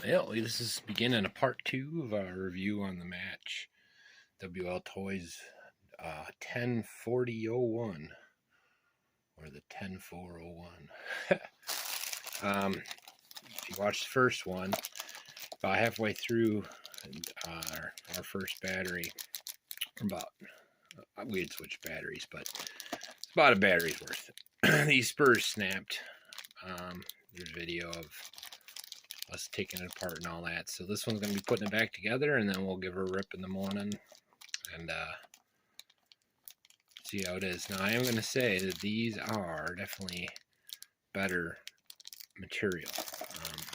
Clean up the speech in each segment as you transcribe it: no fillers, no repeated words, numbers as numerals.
Well, this is beginning a part 2 of our review on the match. WlToys 104001 or the 10401. If you watch the first one, about halfway through our first battery, we had switched batteries, but it's about a battery's worth. These spurs snapped. There's video of us taking it apart and all that. So this one's going to be putting it back together, and then we'll give her a rip in the morning and see how it is. Now, I am going to say that these are definitely better material.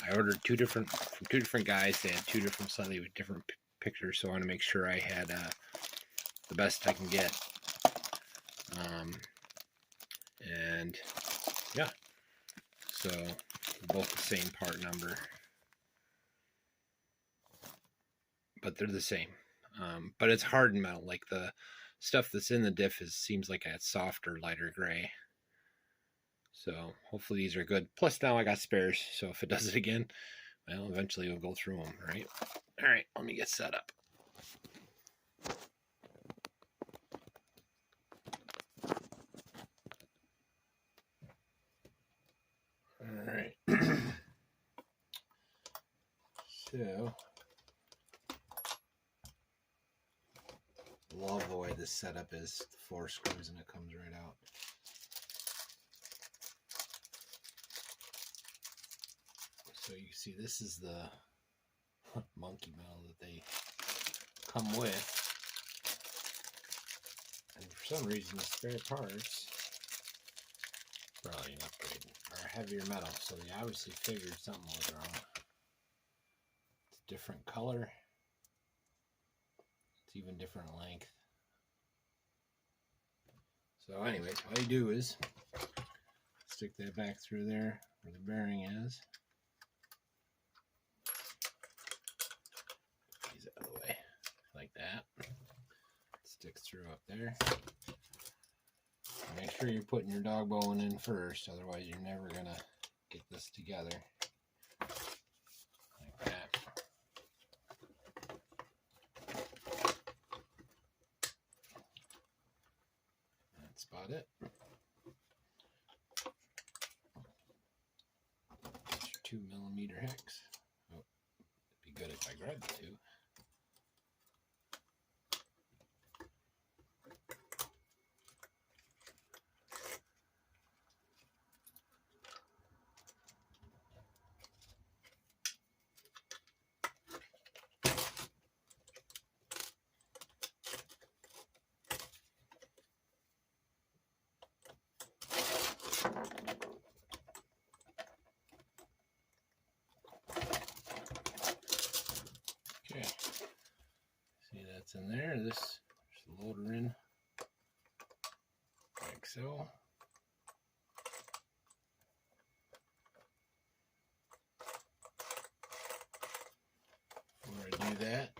I ordered from two different guys. They had two different slightly different pictures, so I want to make sure I had the best I can get. And yeah, so both the same part number, but they're the same. But it's hardened metal. Like the stuff that's in the diff seems like a softer, lighter gray. So hopefully these are good. Plus now I got spares, so if it does it again, well, eventually we'll go through them, right? All right, let me get set up. All right. So, love the way this setup is. The 4 screws and it comes right out. So you see, this is the monkey metal that they come with. And for some reason, the spare parts, probably an upgrade, are heavier metal. So they obviously figured something was wrong. It's a different color. It's even different length. So anyways, all you do is stick that back through there where the bearing is. These out of the way, like that. Sticks through up there. Make sure you're putting your dog bone in first, otherwise you're never gonna get this together. Like that. That's about it. That's your 2mm hex. Oh, it'd be good if I grabbed the 2. Okay, see that's in there. This just load her in like so. Before I do that,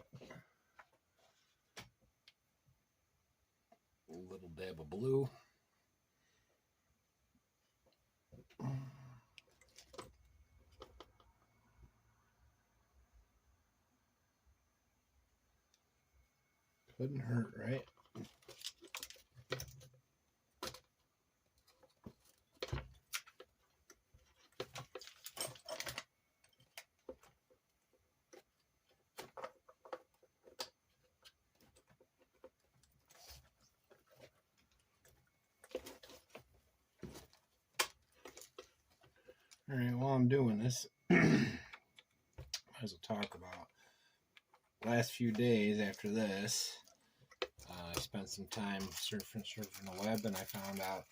a little dab of blue. Couldn't hurt, right? All right, while I'm doing this, might as well talk about last few days after this. I spent some time surfing the web, and I found out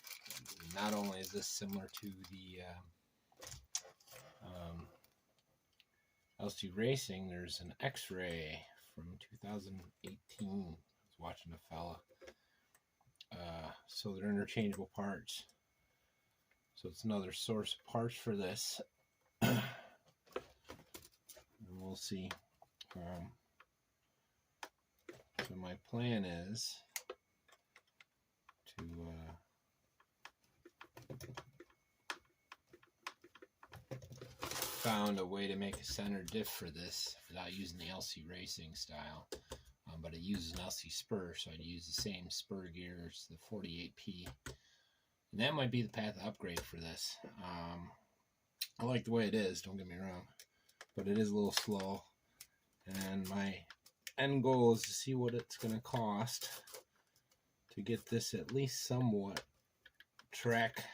not only is this similar to the LC Racing, there's an X-ray from 2018. I was watching a fella. So they're interchangeable parts. So it's another source of parts for this. And we'll see. So my plan is to found a way to make a center diff for this without using the LC racing style. But it uses an LC spur, so I'd use the same spur gears, the 48P. And that might be the path upgrade for this. I like the way it is, don't get me wrong, but it is a little slow. And my end goal is to see what it's going to cost to get this at least somewhat track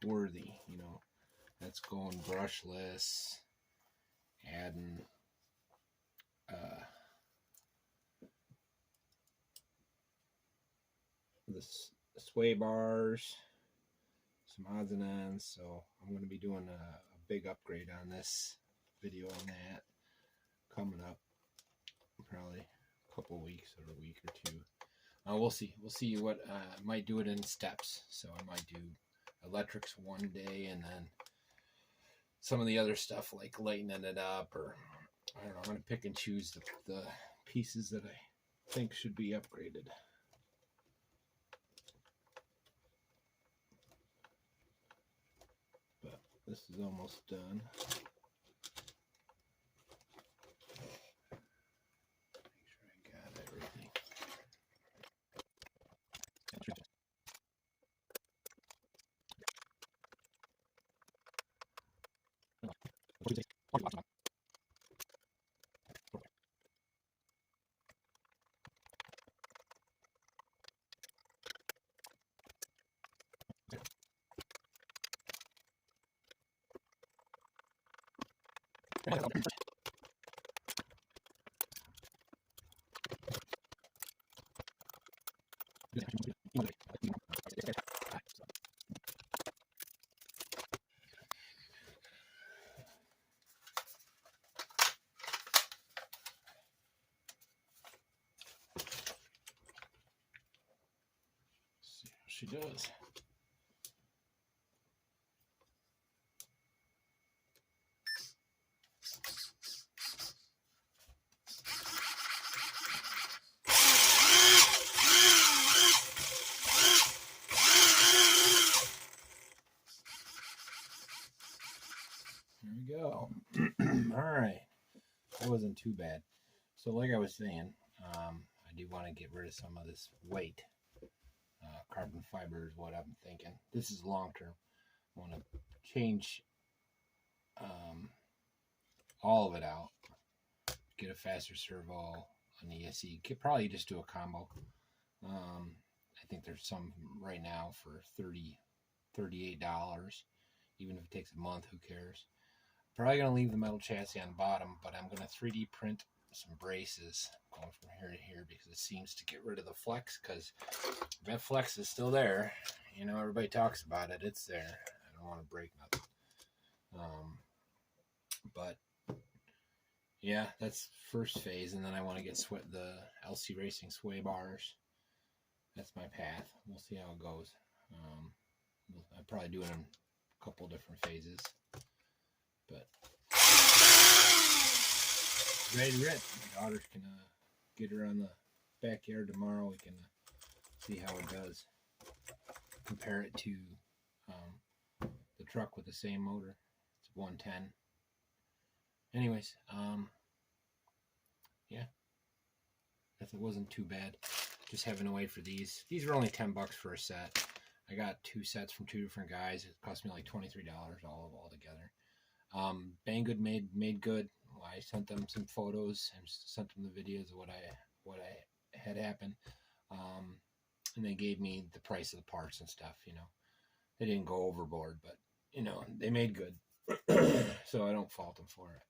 worthy. You know, that's going brushless, adding the sway bars, some odds and ends. So I'm going to be doing a big upgrade on this video on that coming up probably a couple weeks or a week or two. We'll see what might do it in steps. So I might do electrics one day and then some of the other stuff like lightening it up, or I don't know, I'm going to pick and choose the pieces that I think should be upgraded. But this is almost done. Make sure I got everything. See how she does. There we go. All right, that wasn't too bad. So like I was saying, I do want to get rid of some of this weight. Carbon fiber is what I'm thinking. This is long term. I want to change all of it out, get a faster servo, an ESC, could probably just do a combo. I think there's some right now for $38. Even if it takes a month, who cares? Probably going to leave the metal chassis on the bottom, but I'm going to 3D print some braces going from here to here because it seems to get rid of the flex, because that flex is still there. You know, everybody talks about it. It's there. I don't want to break nothing. But yeah, that's first phase, and then I want to get the LC Racing sway bars. That's my path. We'll see how it goes. I'll probably do it in a couple different phases. But ready to rip. My daughters can get her on the backyard tomorrow. We can see how it does. Compare it to the truck with the same motor. It's 110. Anyways, yeah, it wasn't too bad. Just having to wait for these. These were only $10 for a set. I got 2 sets from 2 different guys. It cost me like $23 all together. Banggood made good. I sent them some photos and sent them the videos of what I had happen. And they gave me the price of the parts and stuff. You know, they didn't go overboard, but you know, they made good. So I don't fault them for it.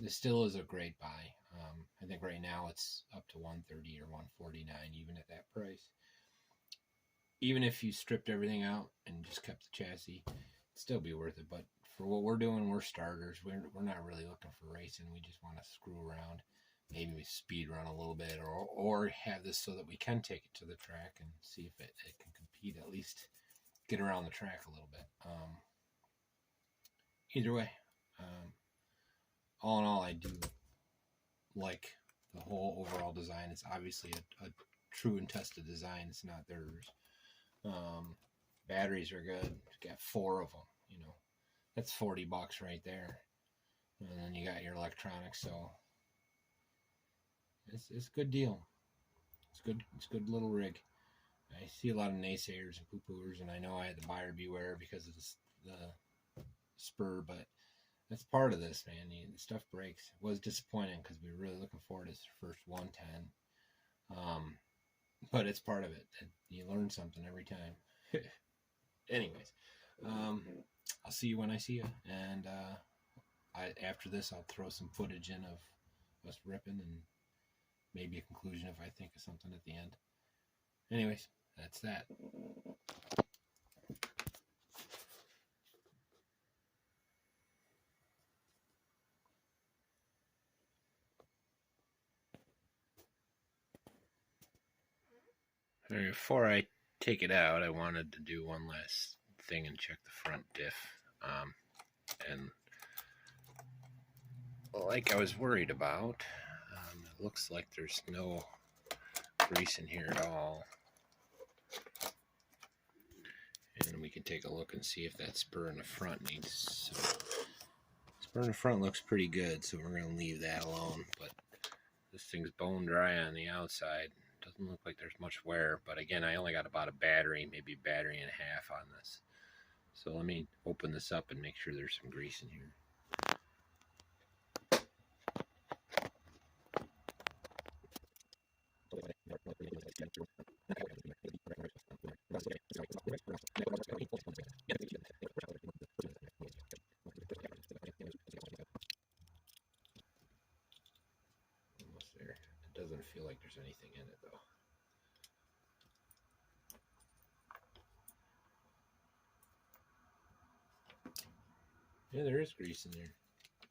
This still is a great buy. I think right now it's up to $130 or $149, even at that price. Even if you stripped everything out and just kept the chassis, it'd still be worth it. But for what we're doing, we're starters. We're not really looking for racing. We just want to screw around, maybe we speed run a little bit, or have this so that we can take it to the track and see if it can compete, at least get around the track a little bit. Either way, all in all, I do like the whole overall design. It's obviously a true and tested design. It's not theirs. Batteries are good. Got 4 of them, you know. That's 40 bucks right there. And then you got your electronics, so it's a good deal. It's a good little rig. I see a lot of naysayers and poo-pooers, and I know I had the buyer beware because of the spur, but that's part of this, man. The stuff breaks. It was disappointing because we were really looking forward to this first 110. But it's part of it. You learn something every time. Anyways, I'll see you when I see you, and after this, I'll throw some footage in of us ripping and maybe a conclusion if I think of something at the end. Anyways, that's that. Before I take it out, I wanted to do one last thing and check the front diff. And like I was worried about, it looks like there's no grease in here at all. And we can take a look and see if that spur in the front needs. Spur in the front looks pretty good, so we're going to leave that alone. But this thing's bone dry on the outside. Doesn't look like there's much wear, but again, I only got about a battery, maybe a battery and a half on this. So let me open this up and make sure there's some grease in here. Almost there. It doesn't feel like there's anything in it though. Yeah, there is grease in there.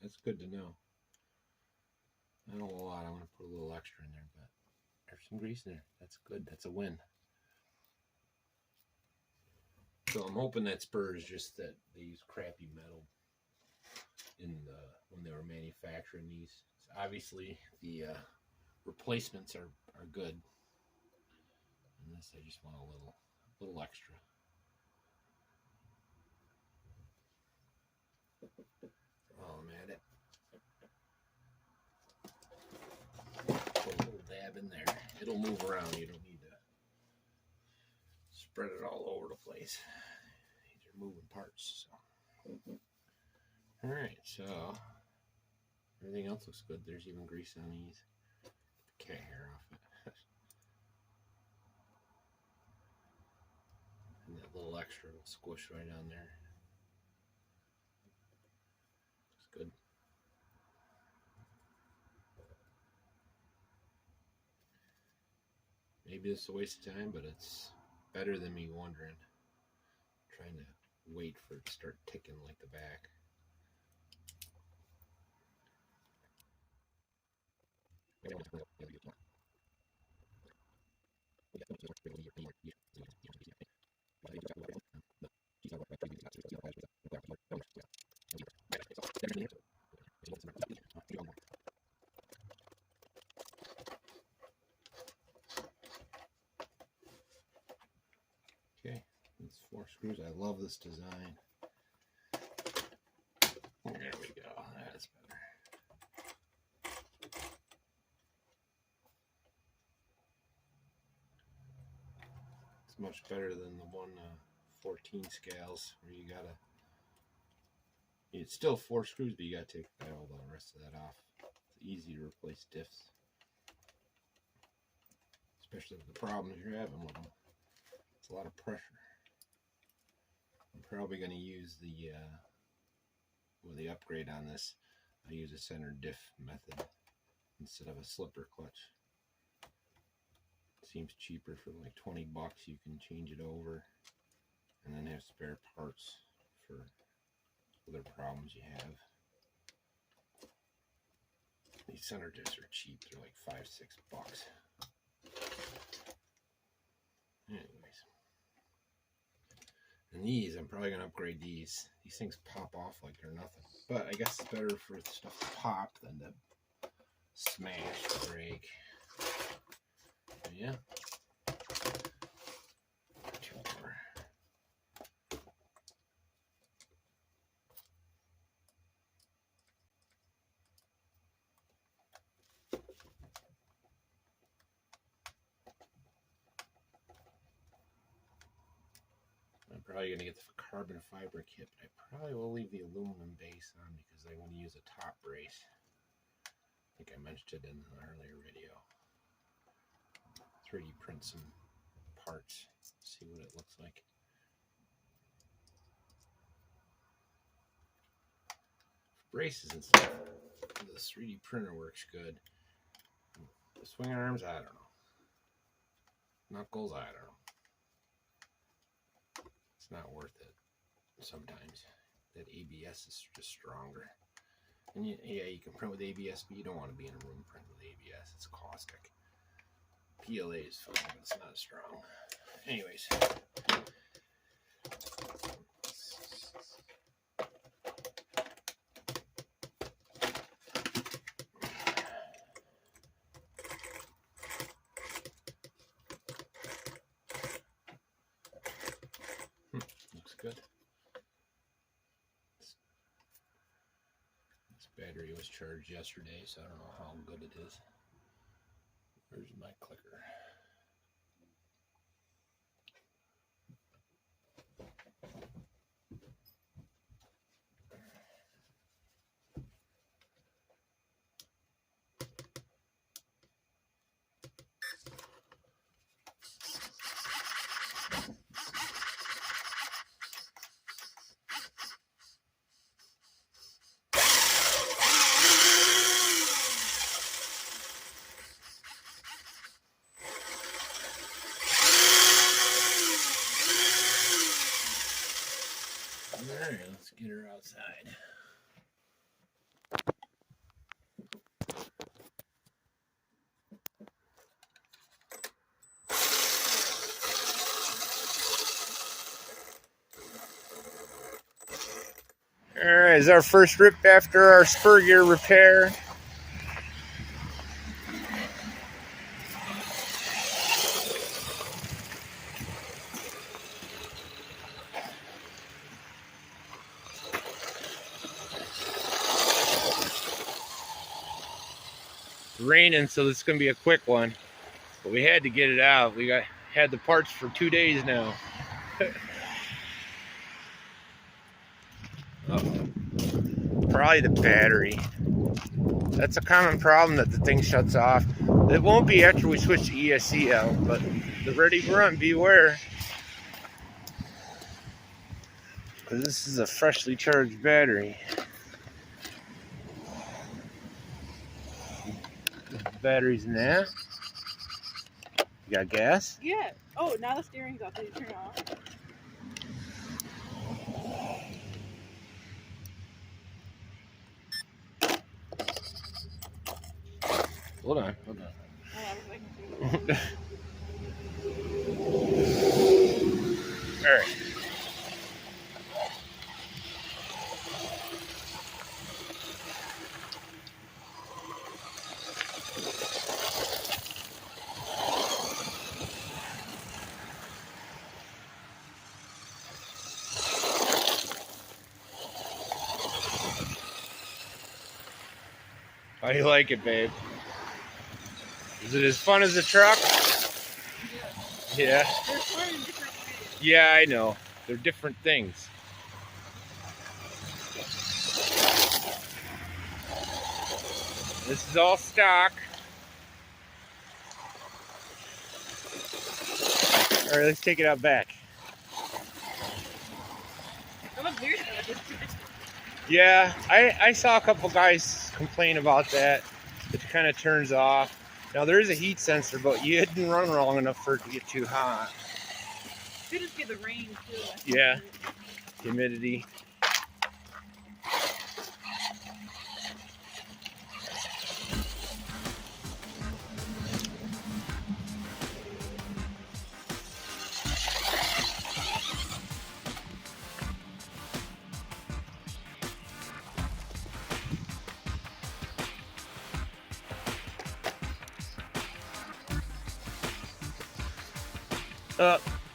That's good to know. Not a whole lot. I want to put a little extra in there, but there's some grease in there. That's good. That's a win. So I'm hoping that spur is just that they use crappy metal when they were manufacturing these. So obviously the replacements are good. And this I just want a little extra. While I'm at it, put a little dab in there. It'll move around. You don't need to spread it all over the place. These are moving parts. So. All right, so everything else looks good. There's even grease on these. Get the cat hair off it. And that little extra will squish right on there. Looks good. Maybe it's a waste of time, but it's better than me wondering. Trying to wait for it to start ticking like the back. Okay, that's 4 screws. I love this design. There we go. That's better. It's much better than the 1/14 scales where you gotta. It's still 4 screws, but you gotta take all the rest of that off. It's easy to replace diffs, especially with the problems you're having with them. It's a lot of pressure. I'm probably going to use the upgrade on this. I use a center diff method instead of a slipper clutch. It seems cheaper. For like 20 bucks you can change it over and then have spare parts for other problems you have. These center diffs are cheap. They're like 5-6 bucks. Anyways. And these, I'm probably going to upgrade these. These things pop off like they're nothing. But I guess it's better for stuff to pop than to smash, break. But yeah. 2 more. probably going to get the carbon fiber kit, but I probably will leave the aluminum base on because I want to use a top brace. I think I mentioned it in an earlier video. 3D print some parts, see what it looks like. Braces and stuff, this 3D printer works good. The swing arms, I don't know. Knuckles, I don't know. It's not worth it sometimes. That ABS is just stronger. And yeah, you can print with ABS, but you don't want to be in a room print with ABS. It's caustic. PLA is fine, but it's not strong. Anyways. Looks good. This battery was charged yesterday, so I don't know how good it is. Where's my clicker? Alright, let's get her outside. Alright, is our first rip after our spur gear repair. Raining, so this is going to be a quick one, but we had to get it out. We had the parts for 2 days now. Probably the battery. That's a common problem, that the thing shuts off. It won't be after we switch the ESC out, but the ready to run, beware, because this is a freshly charged battery. Batteries in there. You got gas? Yeah. Oh, now the steering's off. Did you turn it off? Hold on, hold on. All right. How do you like it, babe? Is it as fun as the truck? Yeah. They're fun in different ways. Yeah, I know. They're different things. This is all stock. All right, let's take it out back. That looks weird though. Yeah, I saw a couple guys complain about that. It kind of turns off. Now there is a heat sensor, but you didn't run long enough for it to get too hot. Could just get the rain too. Yeah, humidity.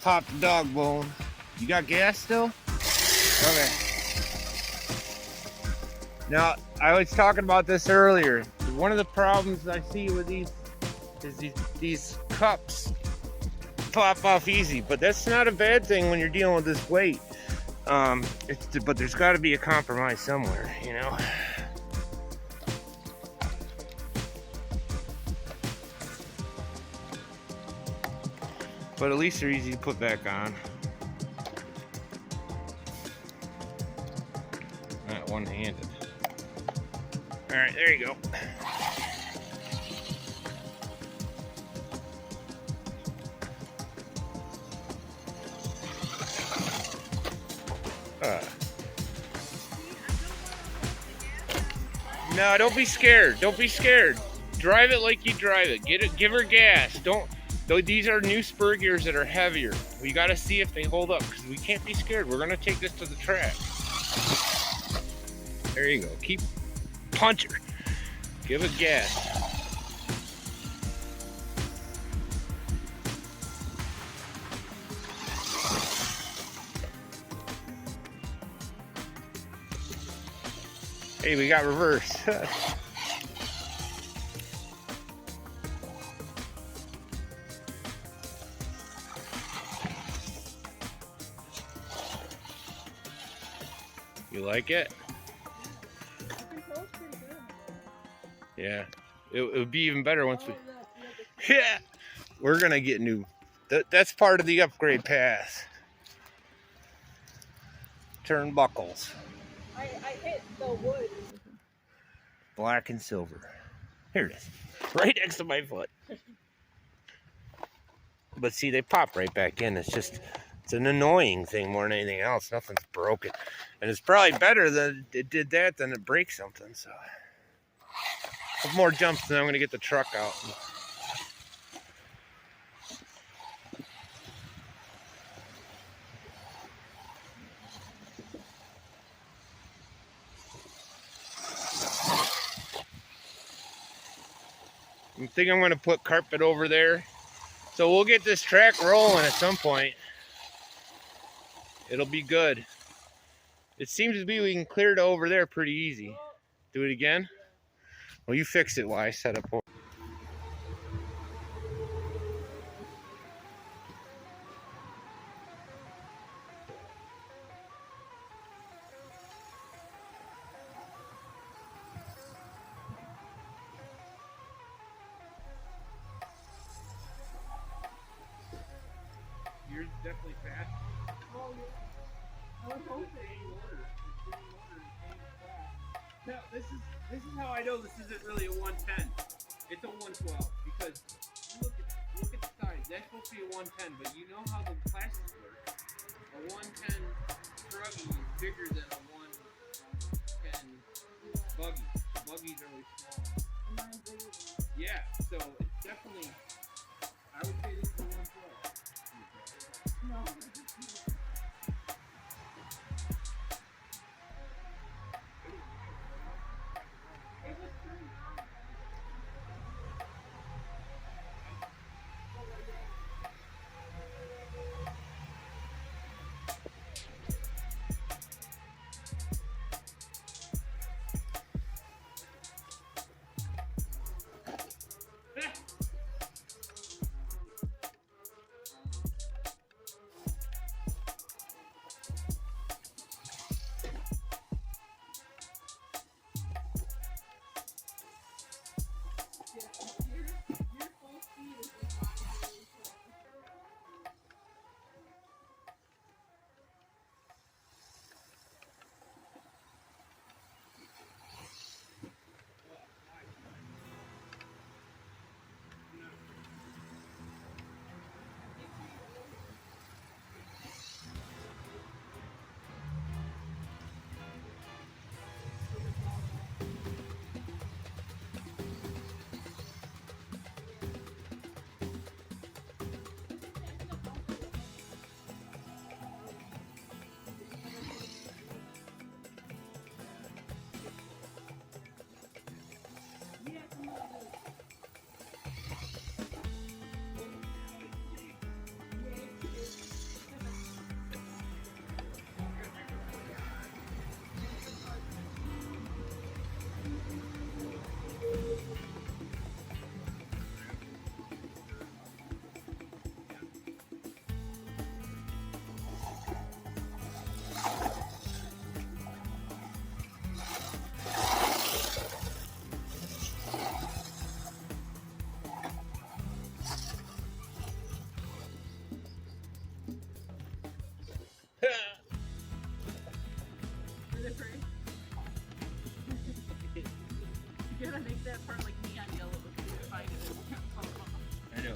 Pop the dog bone. You got gas still? Okay. Now, I was talking about this earlier. One of the problems I see with these is these cups pop off easy, but that's not a bad thing when you're dealing with this weight. But there's got to be a compromise somewhere, you know. But at least they're easy to put back on. Not one-handed. All right, there you go. No, don't be scared. Don't be scared. Drive it like you drive it. Give her gas. Don't. These are new spur gears that are heavier. We got to see if they hold up because we can't be scared. We're gonna take this to the track. There you go. Keep punch her. Give it gas. Hey, we got reverse. You like it? Yeah. It would be even better once we... Yeah! We're gonna get new... That's part of the upgrade path. Turnbuckles. I hit the wood. Black and silver. Here it is. Right next to my foot. But see, they pop right back in. It's an annoying thing more than anything else. Nothing's broken. And it's probably better that it did that than it breaks something. So, a couple more jumps, then I'm going to get the truck out. I think I'm going to put carpet over there. So we'll get this track rolling at some point. It'll be good. It seems to be we can clear it over there pretty easy. Do it again? Well, you fix it while I set up. Yours is definitely fast. Oh, yeah. I was hoping. Now, this is how I know this isn't really a 110. It's a 112 because look at the size. That's supposed to be a 110, but you know how the plastics work. A 110 truggy is bigger than a 110 buggy. The buggies are really small. Yeah, so it's definitely. I would say this is a 112. No. You gotta make that part like neon yellow because you find it. It's gonna fall off. I know.